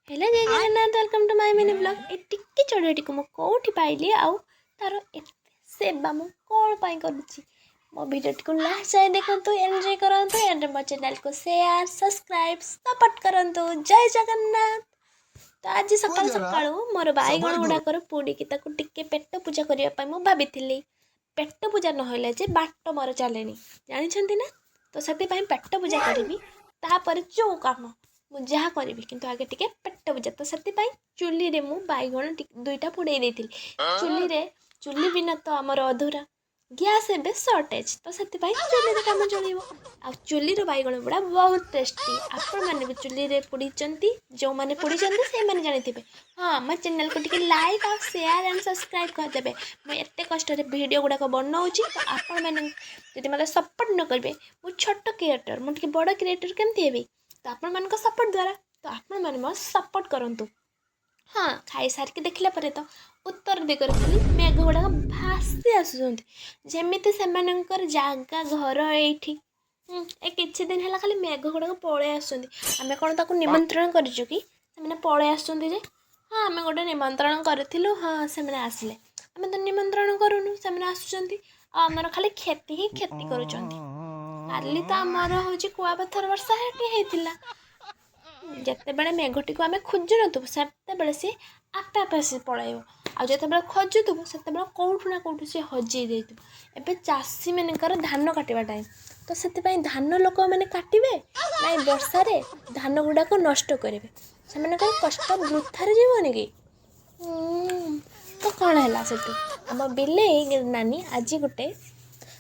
Hello Jai Jagannath welcome to my mini blog ए टिक्की चढ़ेटी को कौटी पाइली आउ तार एते सेवा मु कौन पाई करूची मो वीडियो को लास्ट जाए देखंतु एंजॉय करंतु एंड मो चैनल को शेयर सब्सक्राइब सपोर्ट करंतु जय जगन्नाथ। तो आज सकाल सकाल मोर बाईगण गुड़ाकर पोड़ी की ताकू टिके पेट पूजा करने पाई मु भाभी पेट पूजा नहले जे बाट मोर चलेनी जानी ना। तो से पेट पूजा करी तापर जो काम मुझे करी किंतु आगे टिके पेट पूजा तो से चुली रे मु बैगण दुईटा पोड़े देती चुली रे चुली बिना तो आमर अधूरा गैस एवं सर्टेज तो से चुली रे कम चल चुली बैगण गुड़ा बहुत टेस्टी आपण मैंने भी चुली रे पोड़ी जो मैंने पोड़ी से मैंने जानी हाँ मो चैनल को टिके लाइक और शेयर एंड सब्सक्राइब करदे मुझे एत कष्ट वीडियो गुड़ाक बनाऊँगी तो आपण मैंने जब मतलब सपोर्ट न करेंगे मुझे छोट क्रिएटर मुझे बड़ क्रिएटर केमती हेबी तो आपण मान सपोर्ट द्वारा तो आपण मैंने मो सपोर्ट करूँ। हाँ खाई सारिक देखला पर तो उत्तर दिगरे खाली मेघ गुड़ाक भासी आसुँच से जागा घर ये ए किछि दिन है खाली मेघ गुड़ाक पलि आम कौन ताको निमंत्रण करूँ कि से पलि आसुँच हाँ आम गोटे निमंत्रण करूँ हाँ से आसिले आम तो निमंत्रण करूँ से आसुँच आमर खाली क्षति ही क्षति करुँच काली तो आमर हूँ कुआपथर वर्षा होता जिते बड़े मेघटी को आम खोजु नु से सी आपे आपे सी पलैब आते खोजुब से कौटू ना कौटू सी हजई दे एवं चाषी मानकर धान काटा टाइम तो से धान लोक मैंने काटे ना वर्षा धान गुड़ाक नष्ट करेंगे से कष्ट वृथार जीवन कि तो कौन है से आम बिले नानी आज गोटे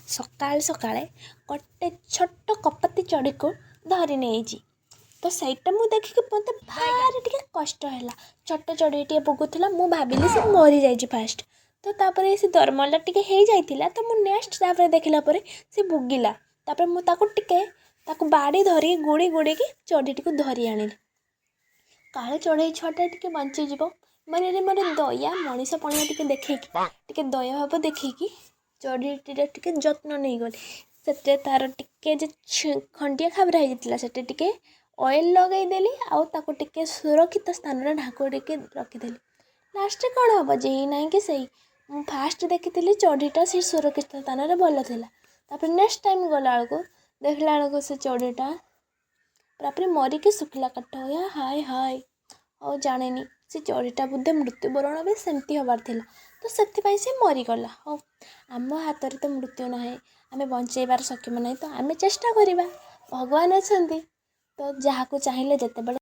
सकाल सकाଳେ गोटे छोट कपति चढ़ी को धरी नहीं तो सहीटा मुझे देखिक मत भारी टे कष्ट है छोट चढ़ी पुगुला मुझे भाविली से मरी जाइए फास्ट तो तापर से दरमला टे हो जाता तो मुझे नेक्स्ट तापर देखला से बुगिला तापर मुझे बाड़ी धरी गुड़ी गुड़ी चढ़ी को धरी आनी काले चढ़ई छुआटा टे बंचीज मैंने मोर दया मनीष पणिया टे देखी दया भाव देखी चढ़ी टे जत्न नहीं गली से तार टे खंडिया खाबरा होता से टे ऑयल लगेदेली आउ टे सुरक्षित स्थान ढाकुड़ी रखीदेली लास्ट कौन हम जे ना कि सही फास्ट देखी चढ़ीटा से सुरक्षित स्थान में भल था नेक्स्ट टाइम गला देखला बेलू से चढ़ीटा पूरा मरिकी शुखला काठ हुआ हाय हाय और जाने से चढ़ीटा बोधे मृत्युवरण भी सेमती हबार थिला तो से मरीगला हो आम हाथ तो मृत्यु ना आम बंचेबार सक्षम ना तो आम चेष्टा करवा भगवान अच्छा तो जहाँ को चाहिए जिते